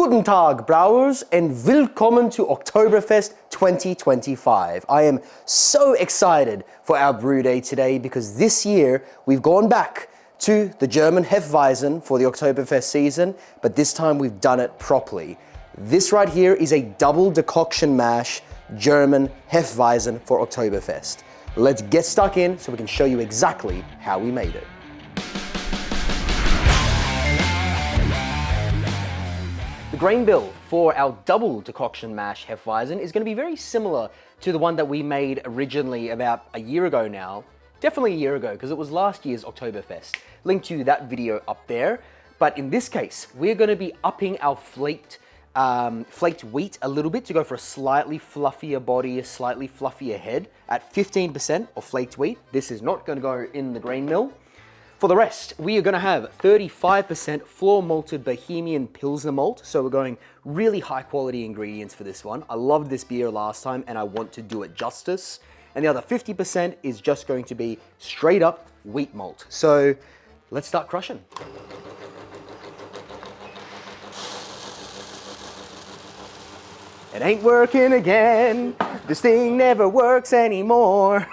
Guten Tag, Brewers, and willkommen to Oktoberfest 2025. I am so excited for our brew day today because this year we've gone back to the German Hefeweizen for the Oktoberfest season, but this time we've done it properly. This right here is a double decoction mash German Hefeweizen for Oktoberfest. Let's get stuck in so we can show you exactly how we made it. The grain bill for our double decoction mash Hefeweizen is going to be very similar to the one that we made originally about a year ago now. Definitely a year ago, because it was last year's Oktoberfest. Link to that video up there. But in this case, we're going to be upping our flaked wheat a little bit to go for a slightly fluffier body, a slightly fluffier head at 15% of flaked wheat. This is not going to go in the grain mill. For the rest, we are going to have 35% floor malted Bohemian Pilsner malt. So we're going really high quality ingredients for this one. I loved this beer last time and I want to do it justice. And the other 50% is just going to be straight up wheat malt. So let's start crushing. It ain't working again. This thing never works anymore.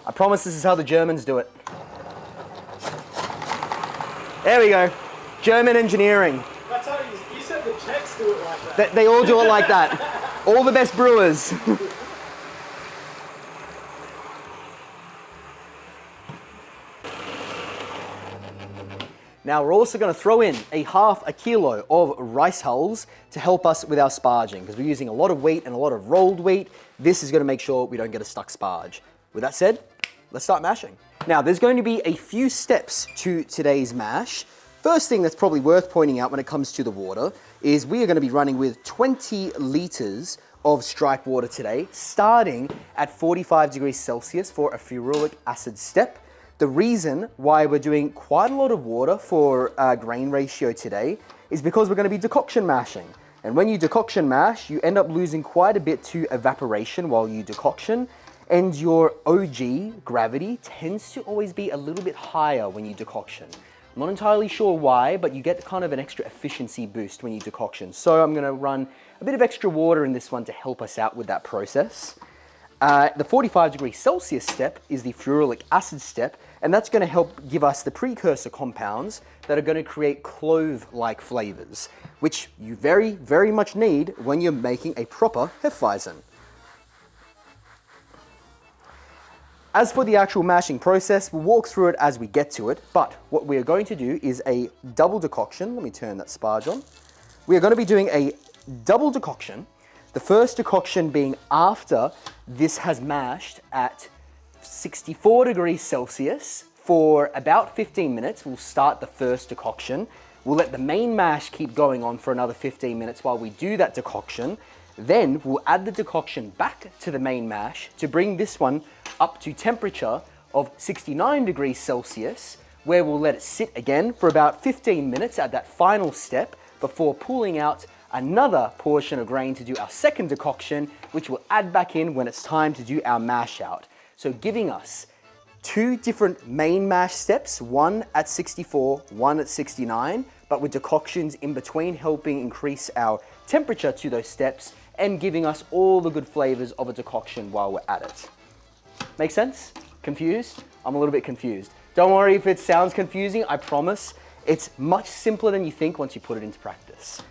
I promise this is how the Germans do it. There we go. German engineering. That's how you said the Czechs do it like that. They all do it like that. All the best brewers. Now we're also going to throw in half a kilo of rice hulls to help us with our sparging, because we're using a lot of wheat and a lot of rolled wheat. This is going to make sure we don't get a stuck sparge. With that said, let's start mashing. Now there's going to be a few steps to today's mash. First thing that's probably worth pointing out when it comes to the water is we are going to be running with 20 liters of strike water today, starting at 45 degrees Celsius for a ferulic acid step. The reason why we're doing quite a lot of water for grain ratio today is because we're going to be decoction mashing. And when you decoction mash, you end up losing quite a bit to evaporation while you decoction. And your OG gravity tends to always be a little bit higher when you decoction. I'm not entirely sure why, but you get kind of an extra efficiency boost when you decoction. So I'm going to run a bit of extra water in this one to help us out with that process. The 45 degrees Celsius step is the ferulic acid step, and that's going to help give us the precursor compounds that are going to create clove-like flavors, which you very, very much need when you're making a proper Hefeweizen. As for the actual mashing process, we'll walk through it as we get to it, but what we are going to do is a double decoction. Let me turn that sparge on. We are going to be doing a double decoction. The first decoction being after this has mashed at 64 degrees Celsius for about 15 minutes. We'll start the first decoction. We'll let the main mash keep going on for another 15 minutes while we do that decoction. Then we'll add the decoction back to the main mash to bring this one up to temperature of 69 degrees Celsius, where we'll let it sit again for about 15 minutes at that final step before pulling out another portion of grain to do our second decoction, which we'll add back in when it's time to do our mash out. So giving us two different main mash steps, one at 64, one at 69, but with decoctions in between, helping increase our temperature to those steps and giving us all the good flavors of a decoction while we're at it. Make sense? Confused? I'm a little bit confused. Don't worry if it sounds confusing, I promise. It's much simpler than you think once you put it into practice.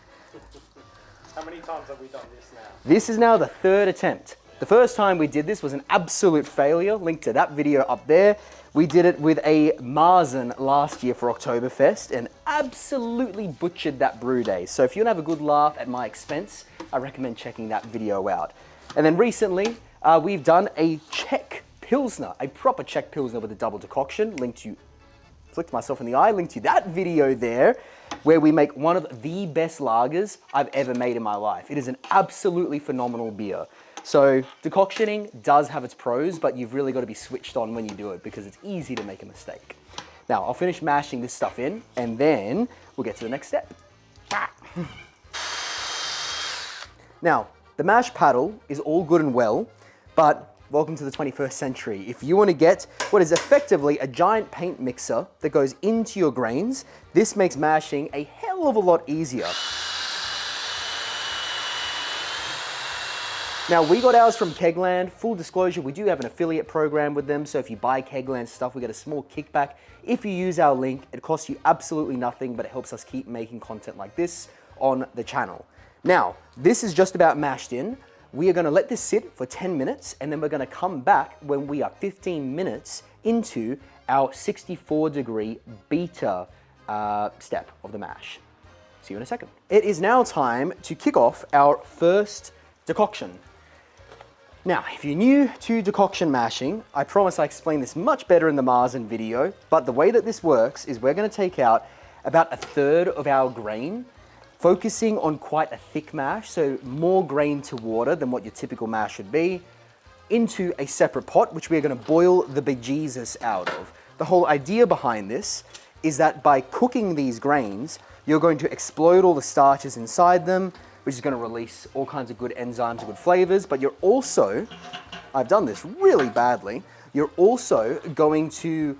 How many times have we done this now? This is now the third attempt. The first time we did this was an absolute failure. Link to that video up there. We did it with a Marzen last year for Oktoberfest and absolutely butchered that brew day. So if you want to have a good laugh at my expense, I recommend checking that video out. And then recently, we've done a Czech Pilsner, a proper Czech Pilsner with a double decoction. Link to, flicked myself in the eye, link to that video there, where we make one of the best lagers I've ever made in my life. It is an absolutely phenomenal beer. So decoctioning does have its pros, but you've really got to be switched on when you do it because it's easy to make a mistake. Now, I'll finish mashing this stuff in and then we'll get to the next step. Now, the mash paddle is all good and well, but welcome to the 21st century. If you want to get what is effectively a giant paint mixer that goes into your grains, this makes mashing a hell of a lot easier. Now, we got ours from Kegland. Full disclosure, we do have an affiliate program with them, so if you buy Kegland stuff, we get a small kickback. If you use our link, it costs you absolutely nothing, but it helps us keep making content like this on the channel. Now, this is just about mashed in. We are gonna let this sit for 10 minutes, and then we're gonna come back when we are 15 minutes into our 64-degree beta step of the mash. See you in a second. It is now time to kick off our first decoction. Now, if you're new to decoction mashing, I promise I explain this much better in the Marzen video, but the way that this works is we're gonna take out about 1/3 of our grain, focusing on quite a thick mash, so more grain to water than what your typical mash would be, into a separate pot, which we're gonna boil the bejesus out of. The whole idea behind this is that by cooking these grains, you're going to explode all the starches inside them, which is going to release all kinds of good enzymes and good flavors, but you're also, I've done this really badly, you're also going to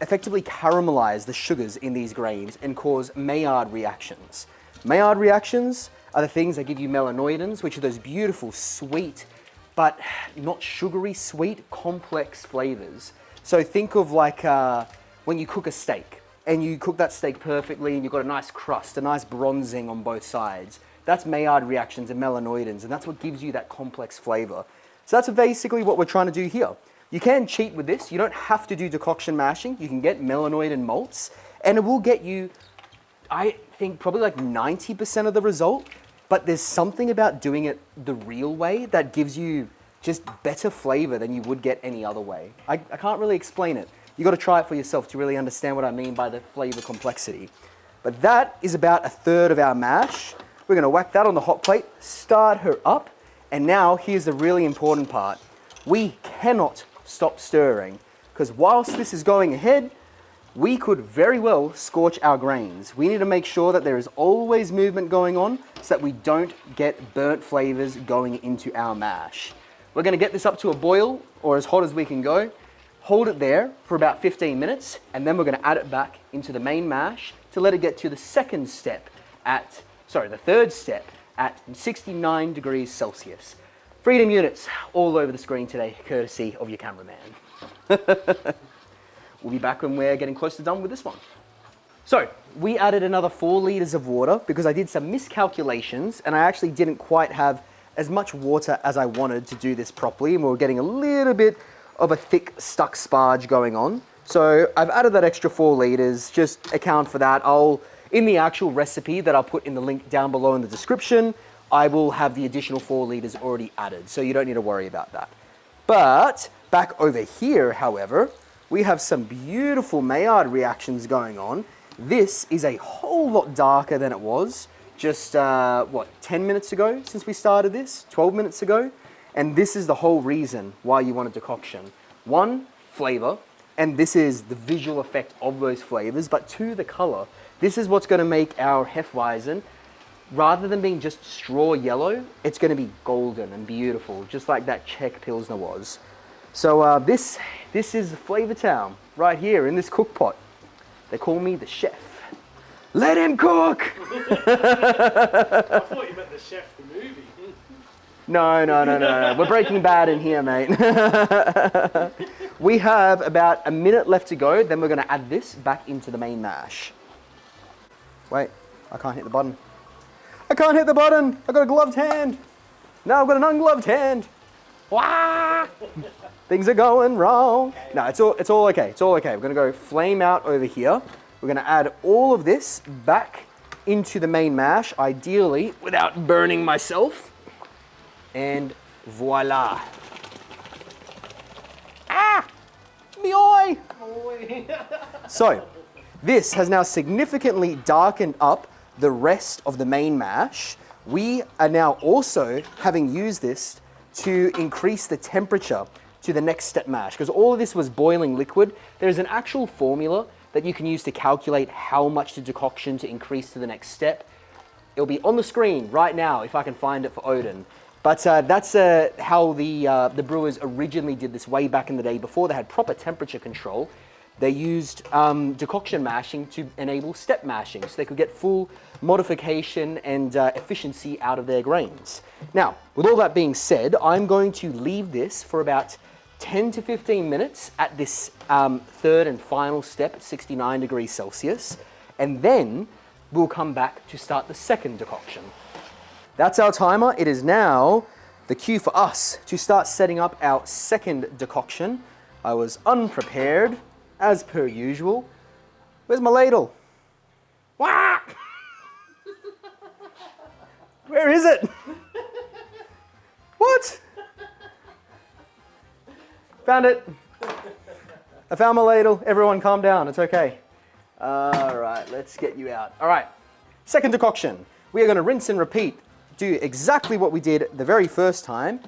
effectively caramelize the sugars in these grains and cause Maillard reactions. Maillard reactions are the things that give you melanoidins, which are those beautiful, sweet, but not sugary sweet, complex flavors. So think of like when you cook a steak, and you cook that steak perfectly, and you've got a nice crust, a nice bronzing on both sides. That's Maillard reactions and melanoidins, and that's what gives you that complex flavor. So that's basically what we're trying to do here. You can cheat with this. You don't have to do decoction mashing. You can get melanoidin malts, and it will get you, I think, probably like 90% of the result, but there's something about doing it the real way that gives you just better flavor than you would get any other way. I can't really explain it. You got to try it for yourself to really understand what I mean by the flavor complexity. But that is about 1/3 of our mash. We're gonna whack that on the hot plate, start her up, and now here's the really important part. We cannot stop stirring, because whilst this is going ahead, we could very well scorch our grains. We need to make sure that there is always movement going on so that we don't get burnt flavors going into our mash. We're gonna get this up to a boil, or as hot as we can go, hold it there for about 15 minutes, and then we're gonna add it back into the main mash to let it get to the third step at 69 degrees Celsius. Freedom units all over the screen today, courtesy of your cameraman. We'll be back when we're getting close to done with this one. So, we added another 4 liters of water because I did some miscalculations and I actually didn't quite have as much water as I wanted to do this properly, and we were getting a little bit of a thick, stuck sparge going on. So, I've added that extra 4 liters, just account for that. In the actual recipe that I'll put in the link down below in the description, I will have the additional 4 liters already added, so you don't need to worry about that. But back over here, however, we have some beautiful Maillard reactions going on. This is a whole lot darker than it was just, 10 minutes ago since we started this, 12 minutes ago? And this is the whole reason why you want a decoction. 1, flavor, and this is the visual effect of those flavors, but 2, the color. This is what's gonna make our Hefeweizen, rather than being just straw yellow, it's gonna be golden and beautiful, just like that Czech Pilsner was. So this is Flavor Town, right here in this cook pot. They call me the chef. Let him cook! I thought you meant the chef, the movie. No. We're Breaking Bad in here, mate. We have about a minute left to go, then we're gonna add this back into the main mash. Wait, I can't hit the button. I can't hit the button! I've got a gloved hand! Now I've got an ungloved hand! Wah! Things are going wrong. No, it's all okay, it's all okay. We're gonna go flame out over here. We're gonna add all of this back into the main mash, ideally without burning myself. And voila. Ah! Me eye! So, this has now significantly darkened up the rest of the main mash. We are now also having used this to increase the temperature to the next step mash, because all of this was boiling liquid. There's an actual formula that you can use to calculate how much the decoction to increase to the next step. It'll be on the screen right now if I can find it for Odin. But that's how the brewers originally did this way back in the day before they had proper temperature control. They used decoction mashing to enable step mashing so they could get full modification and efficiency out of their grains. Now, with all that being said, I'm going to leave this for about 10 to 15 minutes at this third and final step at 69 degrees Celsius, and then we'll come back to start the second decoction. That's our timer. It is now the cue for us to start setting up our second decoction. I was unprepared, as per usual. Where's my ladle? Wah! Where is it? What? Found it. I found my ladle. Everyone calm down. It's okay. All right, let's get you out. All right, second decoction. We are going to rinse and repeat. Do exactly what we did the very first time,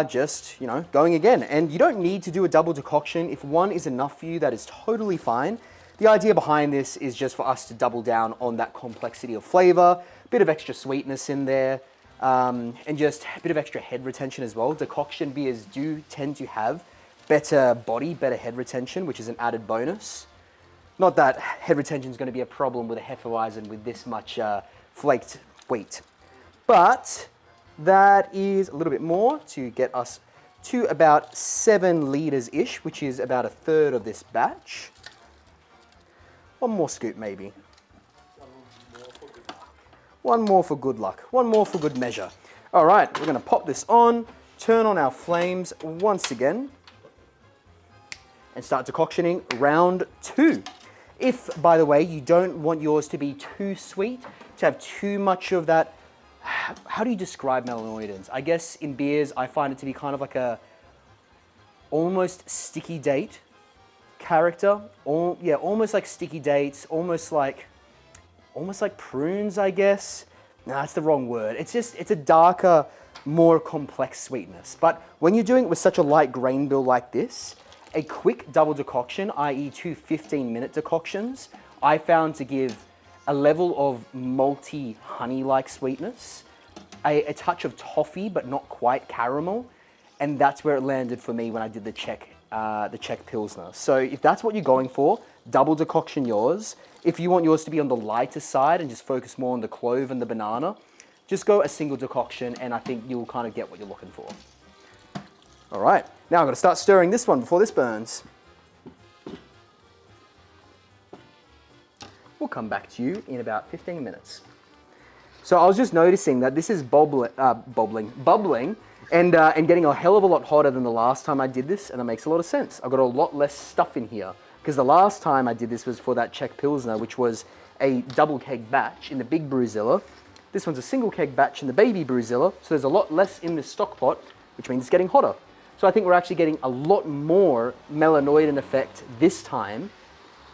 just, going again. And you don't need to do a double decoction. If one is enough for you, that is totally fine. The idea behind this is just for us to double down on that complexity of flavor, a bit of extra sweetness in there, and just a bit of extra head retention as well. Decoction beers do tend to have better body, better head retention, which is an added bonus. Not that head retention is going to be a problem with a Hefeweizen with this much flaked wheat. But that is a little bit more to get us to about 7 liters-ish, which is about a third of this batch. One more scoop, maybe. One more for good luck. One more for good measure. All right, we're going to pop this on, turn on our flames once again, and start decoctioning round 2. If, by the way, you don't want yours to be too sweet, to have too much of that, how do you describe melanoidins? I guess in beers, I find it to be kind of like a almost sticky date character. Almost like sticky dates, almost like prunes, I guess. No, that's the wrong word. It's a darker, more complex sweetness. But when you're doing it with such a light grain bill like this, a quick double decoction, i.e. 2 15-minute decoctions, I found to give a level of malty honey-like sweetness, a touch of toffee, but not quite caramel, and that's where it landed for me when I did the Czech Pilsner. So if that's what you're going for, double decoction yours. If you want yours to be on the lighter side and just focus more on the clove and the banana, just go a single decoction, and I think you'll kind of get what you're looking for. All right, now I'm going to start stirring this one before this burns. We'll come back to you in about 15 minutes. So I was just noticing that this is bubbling and getting a hell of a lot hotter than the last time I did this, and that makes a lot of sense. I've got a lot less stuff in here, because the last time I did this was for that Czech Pilsner, which was a double keg batch in the big Brewzilla. This one's a single keg batch in the baby Brewzilla, so there's a lot less in this stock pot, which means it's getting hotter. So I think we're actually getting a lot more melanoidin effect this time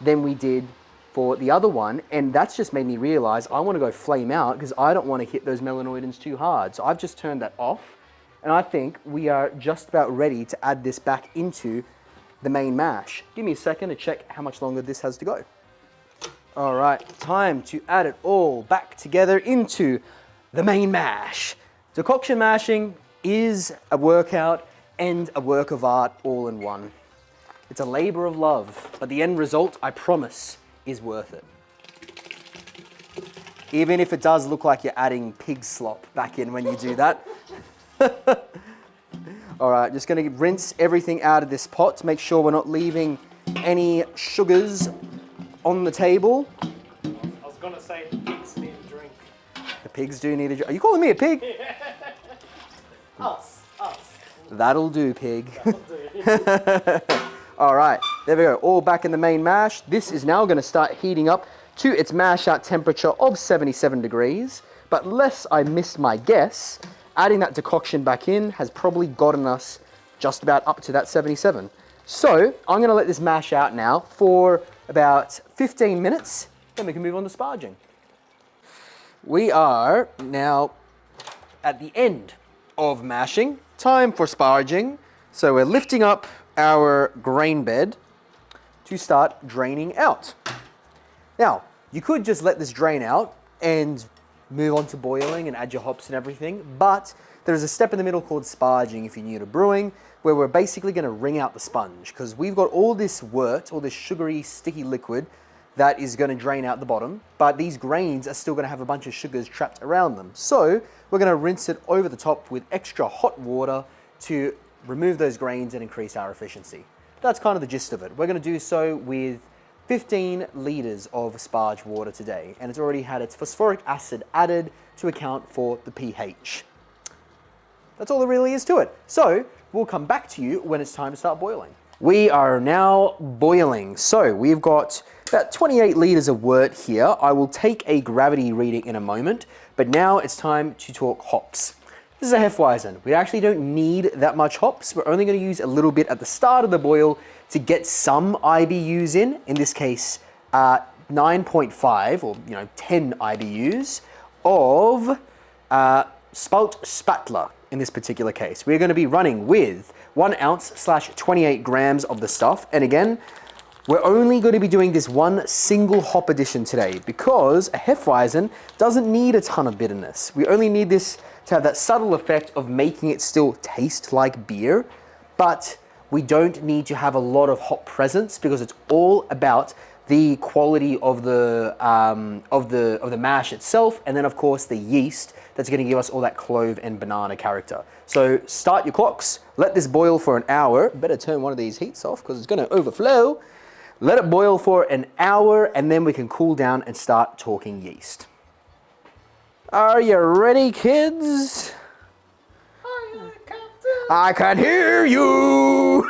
than we did for the other one, and that's just made me realize I want to go flame out because I don't want to hit those melanoidins too hard. So I've just turned that off, and I think we are just about ready to add this back into the main mash. Give me a second to check how much longer this has to go. All right, time to add it all back together into the main mash. Decoction mashing is a workout and a work of art all in one. It's a labor of love, but the end result, I promise, is worth it. Even if it does look like you're adding pig slop back in when you do that. All right, just gonna rinse everything out of this pot to make sure we're not leaving any sugars on the table. I was gonna say the pigs need a drink. The pigs do need a drink. Are you calling me a pig? Us. That'll do, pig. That'll do. All right, there we go, all back in the main mash. This is now gonna start heating up to its mash out temperature of 77 degrees. But lest I missed my guess, adding that decoction back in has probably gotten us just about up to that 77. So I'm gonna let this mash out now for about 15 minutes, then we can move on to sparging. We are now at the end of mashing, time for sparging. So we're lifting up our grain bed to start draining out. Now, you could just let this drain out and move on to boiling and add your hops and everything. But there's a step in the middle called sparging if you're new to brewing, where we're basically going to wring out the sponge because we've got all this wort, all this sugary, sticky liquid that is going to drain out the bottom, but these grains are still going to have a bunch of sugars trapped around them. So we're going to rinse it over the top with extra hot water to remove those grains and increase our efficiency. That's kind of the gist of it. We're going to do so with 15 litres of sparge water today, and it's already had its phosphoric acid added to account for the pH. That's all there really is to it. So we'll come back to you when it's time to start boiling. We are now boiling. So we've got about 28 litres of wort here. I will take a gravity reading in a moment, but now it's time to talk hops. This is a Hefeweizen. We actually don't need that much hops. We're only going to use a little bit at the start of the boil to get some IBUs in this case 9.5 or 10 IBUs of Spalt Spatler in this particular case. We're going to be running with 1 ounce / 28 grams of the stuff. And again, we're only going to be doing this one single hop addition today because a Hefeweizen doesn't need a ton of bitterness. We only need this to have that subtle effect of making it still taste like beer, but we don't need to have a lot of hop presence because it's all about the quality of the mash itself, and then of course the yeast that's going to give us all that clove and banana character. So start your clocks, let this boil for an hour. Better turn one of these heats off because it's going to overflow. Let it boil for an hour and then we can cool down and start talking yeast. Are you ready, kids? I can hear you.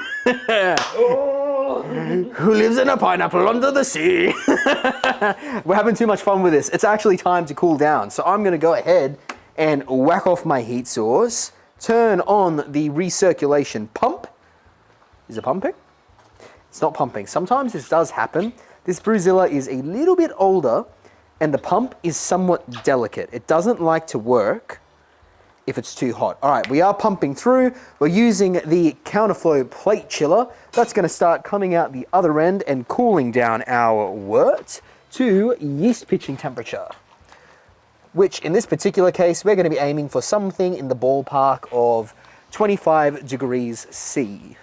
Who lives in a pineapple under the sea? We're having too much fun with this. It's actually time to cool down. So I'm going to go ahead and whack off my heat source, turn on the recirculation pump. Is it pumping? It's not pumping. Sometimes this does happen. This Brewzilla is a little bit older and the pump is somewhat delicate. It doesn't like to work if it's too hot. All right, we are pumping through. We're using the counterflow plate chiller. That's going to start coming out the other end and cooling down our wort to yeast pitching temperature, which in this particular case, we're going to be aiming for something in the ballpark of 25 degrees C.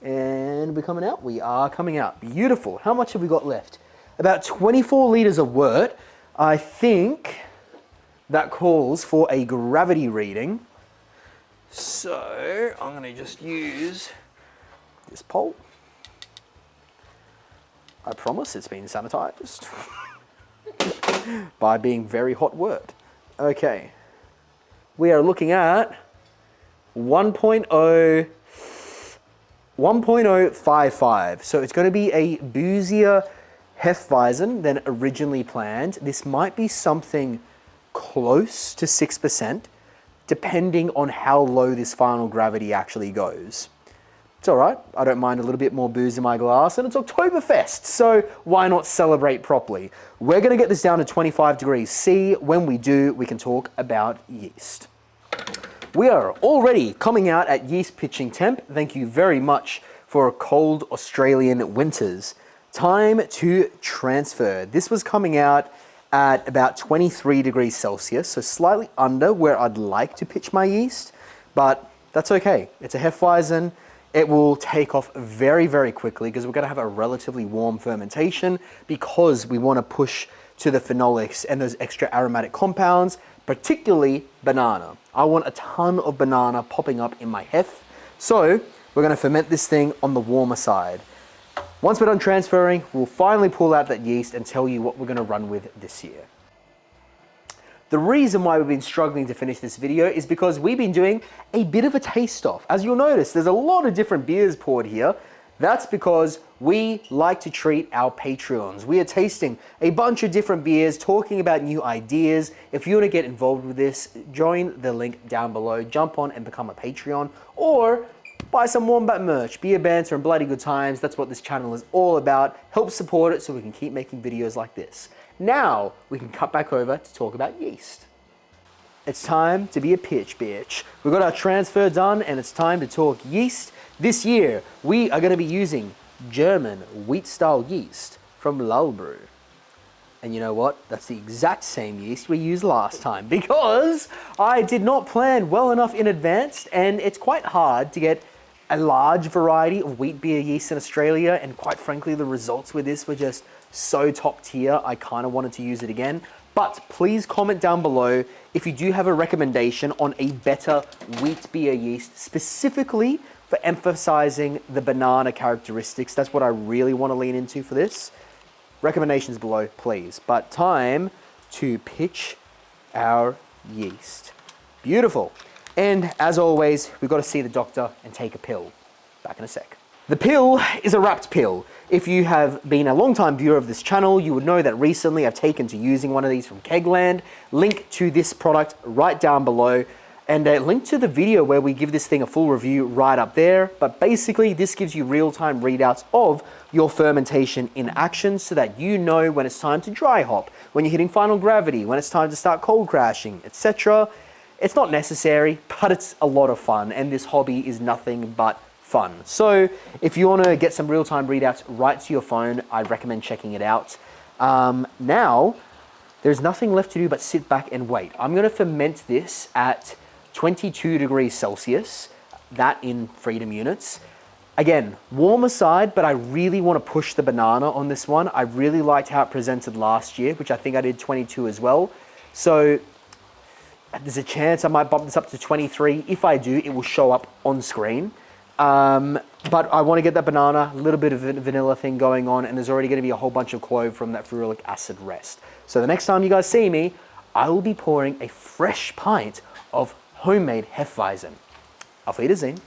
And we're coming out. We are coming out. Beautiful. How much have we got left? About 24 litres of wort. I think that calls for a gravity reading. So I'm going to just use this pole. I promise it's been sanitized by being very hot wort. Okay. We are looking at 1.055. So it's going to be a boozier Hefeweizen than originally planned. This might be something close to 6%, depending on how low this final gravity actually goes. It's all right. I don't mind a little bit more booze in my glass, and it's Oktoberfest, so why not celebrate properly? We're going to get this down to 25 degrees C. When we do, we can talk about yeast. We are already coming out at yeast pitching temp. Thank you very much for cold Australian winters. Time to transfer. This was coming out at about 23 degrees Celsius, so slightly under where I'd like to pitch my yeast, but that's okay. It's a Hefeweizen. It will take off very, very quickly because we're going to have a relatively warm fermentation because we want to push to the phenolics and those extra aromatic compounds, particularly banana. I want a ton of banana popping up in my Hef, so we're going to ferment this thing on the warmer side. Once we're done transferring, we'll finally pull out that yeast and tell you what we're going to run with this year. The reason why we've been struggling to finish this video is because we've been doing a bit of a taste-off. As you'll notice, there's a lot of different beers poured here. That's because we like to treat our Patreons. We are tasting a bunch of different beers, talking about new ideas. If you want to get involved with this, join the link down below. Jump on and become a Patreon, or buy some Wombat merch, beer banter and bloody good times. That's what this channel is all about. Help support it so we can keep making videos like this. Now we can cut back over to talk about yeast. It's time to be a pitch bitch. We've got our transfer done and it's time to talk yeast. This year we are going to be using German wheat style yeast from Brew. And you know what? That's the exact same yeast we used last time because I did not plan well enough in advance, and it's quite hard to get a large variety of wheat beer yeast in Australia, and quite frankly, the results with this were just so top tier, I kind of wanted to use it again. But please comment down below if you do have a recommendation on a better wheat beer yeast, specifically for emphasizing the banana characteristics. That's what I really want to lean into for this. Recommendations below, please. But time to pitch our yeast. Beautiful. And as always, we've got to see the doctor and take a pill. Back in a sec. The pill is a wrapped pill. If you have been a long-time viewer of this channel, you would know that recently I've taken to using one of these from Kegland. Link to this product right down below. And a link to the video where we give this thing a full review right up there. But basically, this gives you real-time readouts of your fermentation in action so that you know when it's time to dry hop, when you're hitting final gravity, when it's time to start cold crashing, etc. It's not necessary, but it's a lot of fun, and this hobby is nothing but fun. So if you want to get some real-time readouts right to your phone, I'd recommend checking it out. Now, there's nothing left to do but sit back and wait. I'm going to ferment this at 22 degrees Celsius, that in freedom units. Again, warmer side, but I really want to push the banana on this one. I really liked how it presented last year, which I think I did 22 as well. So there's a chance I might bump this up to 23. If I do, it will show up on screen. But I want to get that banana, a little bit of a vanilla thing going on, and there's already going to be a whole bunch of clove from that ferulic acid rest. So the next time you guys see me, I will be pouring a fresh pint of homemade Hefeweizen. Auf Wiedersehen.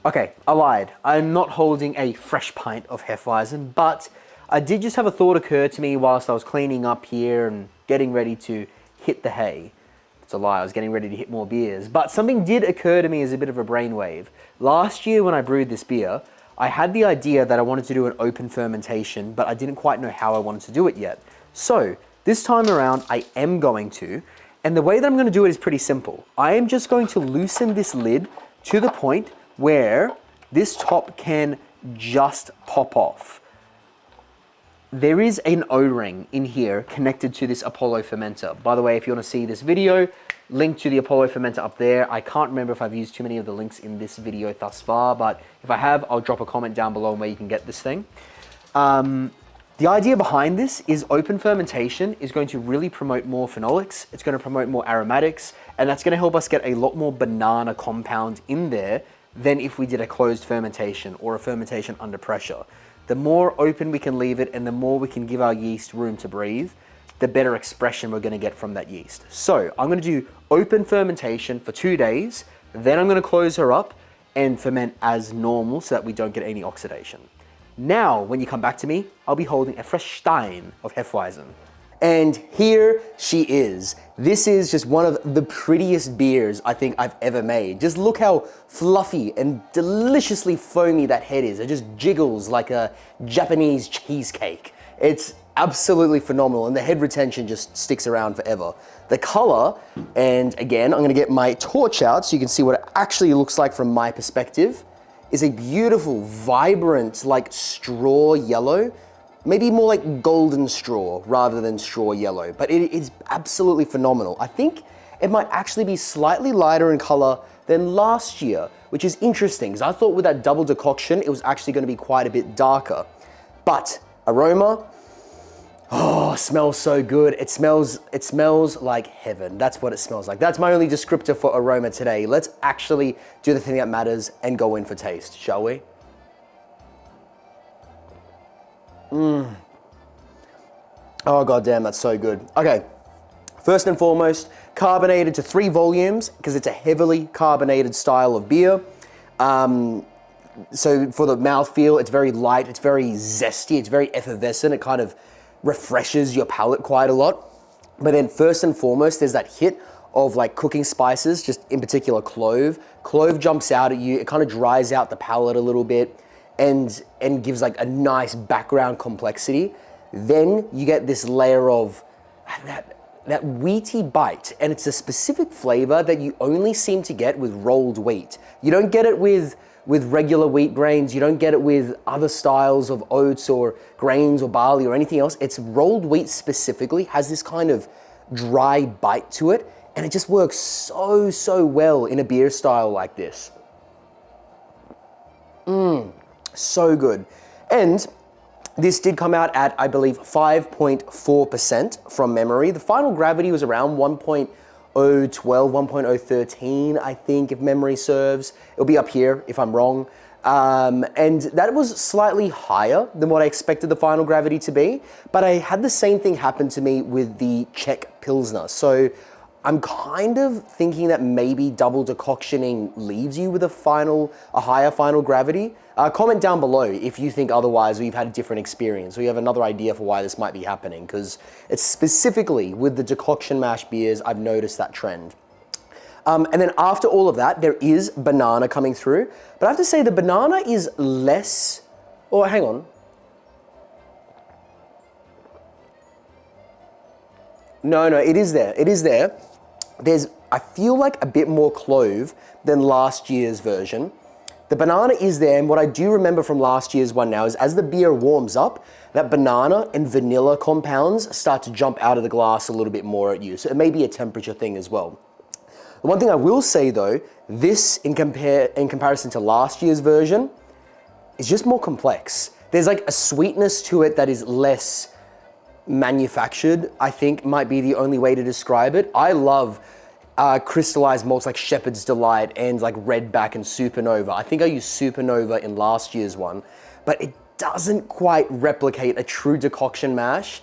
Okay, I lied. I'm not holding a fresh pint of Hefeweizen, but I did just have a thought occur to me whilst I was cleaning up here and getting ready to hit the hay. It's a lie, I was getting ready to hit more beers. But something did occur to me as a bit of a brainwave. Last year when I brewed this beer, I had the idea that I wanted to do an open fermentation, but I didn't quite know how I wanted to do it yet. So this time around, I am going to. And the way that I'm going to do it is pretty simple. I am just going to loosen this lid to the point where this top can just pop off. There is an O-ring in here connected to this Apollo fermenter. By the way, if you want to see this video, link to the Apollo fermenter up there. I can't remember if I've used too many of the links in this video thus far, but if I have, I'll drop a comment down below on where you can get this thing. The idea behind this is open fermentation is going to really promote more phenolics, it's going to promote more aromatics, and that's going to help us get a lot more banana compound in there than if we did a closed fermentation or a fermentation under pressure. The more open we can leave it and the more we can give our yeast room to breathe, the better expression we're going to get from that yeast. So I'm going to do open fermentation for 2 days, then I'm going to close her up and ferment as normal so that we don't get any oxidation. Now, when you come back to me, I'll be holding a fresh stein of Hefeweizen. And here she is. This is just one of the prettiest beers I think I've ever made. Just look how fluffy and deliciously foamy that head is. It just jiggles like a Japanese cheesecake. It's absolutely phenomenal, and the head retention just sticks around forever. The color, and again, I'm gonna get my torch out so you can see what it actually looks like from my perspective, is a beautiful, vibrant, like straw yellow. Maybe more like golden straw rather than straw yellow, but it is absolutely phenomenal. I think it might actually be slightly lighter in color than last year, which is interesting because I thought with that double decoction, it was actually going to be quite a bit darker. But aroma, oh, smells so good. It smells like heaven. That's what it smells like. That's my only descriptor for aroma today. Let's actually do the thing that matters and go in for taste, shall we? Oh, goddamn, that's so good. Okay, first and foremost, carbonated to 3 volumes because it's a heavily carbonated style of beer. So for the mouthfeel, it's very light, it's very zesty, it's very effervescent. It kind of refreshes your palate quite a lot. But then first and foremost, there's that hit of like cooking spices, just in particular clove. Clove jumps out at you, it kind of dries out the palate a little bit and gives like a nice background complexity. Then you get this layer of that wheaty bite, and it's a specific flavor that you only seem to get with rolled wheat. You don't get it with with regular wheat grains. You don't get it with other styles of oats or grains or barley or anything else. It's rolled wheat specifically, has this kind of dry bite to it, and it just works so well in a beer style like this. So good. And this did come out at, I believe, 5.4% from memory. The final gravity was around 1.012, 1.013, I think, if memory serves. It'll be up here if I'm wrong. And that was slightly higher than what I expected the final gravity to be, but I had the same thing happen to me with the Czech Pilsner. So I'm kind of thinking that maybe double decoctioning leaves you with a higher final gravity. Comment down below if you think otherwise, or you've had a different experience, or you have another idea for why this might be happening, because it's specifically with the decoction mash beers, I've noticed that trend. And then after all of that, there is banana coming through, but I have to say the banana is less, oh, hang on. No, it is there, it is there. There's, I feel like, a bit more clove than last year's version. The banana is there, and what I do remember from last year's one now is as the beer warms up, that banana and vanilla compounds start to jump out of the glass a little bit more at you. So it may be a temperature thing as well. The one thing I will say though, this in comparison to last year's version is just more complex. There's like a sweetness to it that is less manufactured, I think might be the only way to describe it. I love crystallized malts like Shepherd's Delight and like Redback and Supernova. I think I used Supernova in last year's one, but it doesn't quite replicate a true decoction mash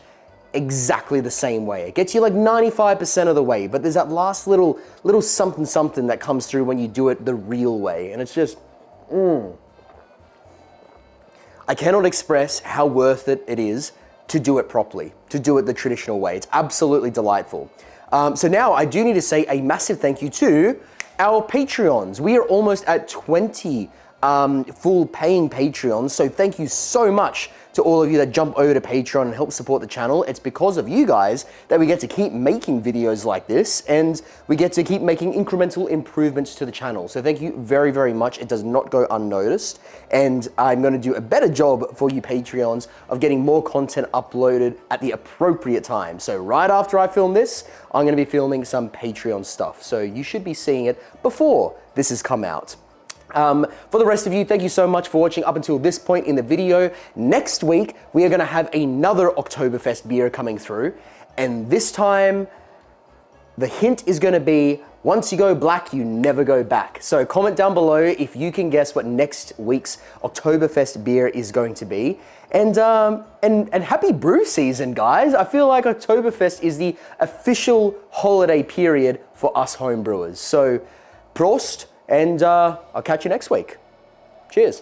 exactly the same way. It gets you like 95% of the way, but there's that last little something that comes through when you do it the real way, and it's just, I cannot express how worth it is to do it properly, to do it the traditional way. It's absolutely delightful. So now I do need to say a massive thank you to our Patreons. We are almost at 20 full paying Patreons. So thank you so much to all of you that jump over to Patreon and help support the channel. It's because of you guys that we get to keep making videos like this, and we get to keep making incremental improvements to the channel. So thank you very, very much. It does not go unnoticed. And I'm going to do a better job for you Patreons of getting more content uploaded at the appropriate time. So right after I film this, I'm going to be filming some Patreon stuff. So you should be seeing it before this has come out. For the rest of you, thank you so much for watching up until this point in the video. Next week, we are going to have another Oktoberfest beer coming through. And this time, the hint is going to be, once you go black, you never go back. So comment down below if you can guess what next week's Oktoberfest beer is going to be. And happy brew season, guys. I feel like Oktoberfest is the official holiday period for us home brewers. So, Prost. And I'll catch you next week. Cheers.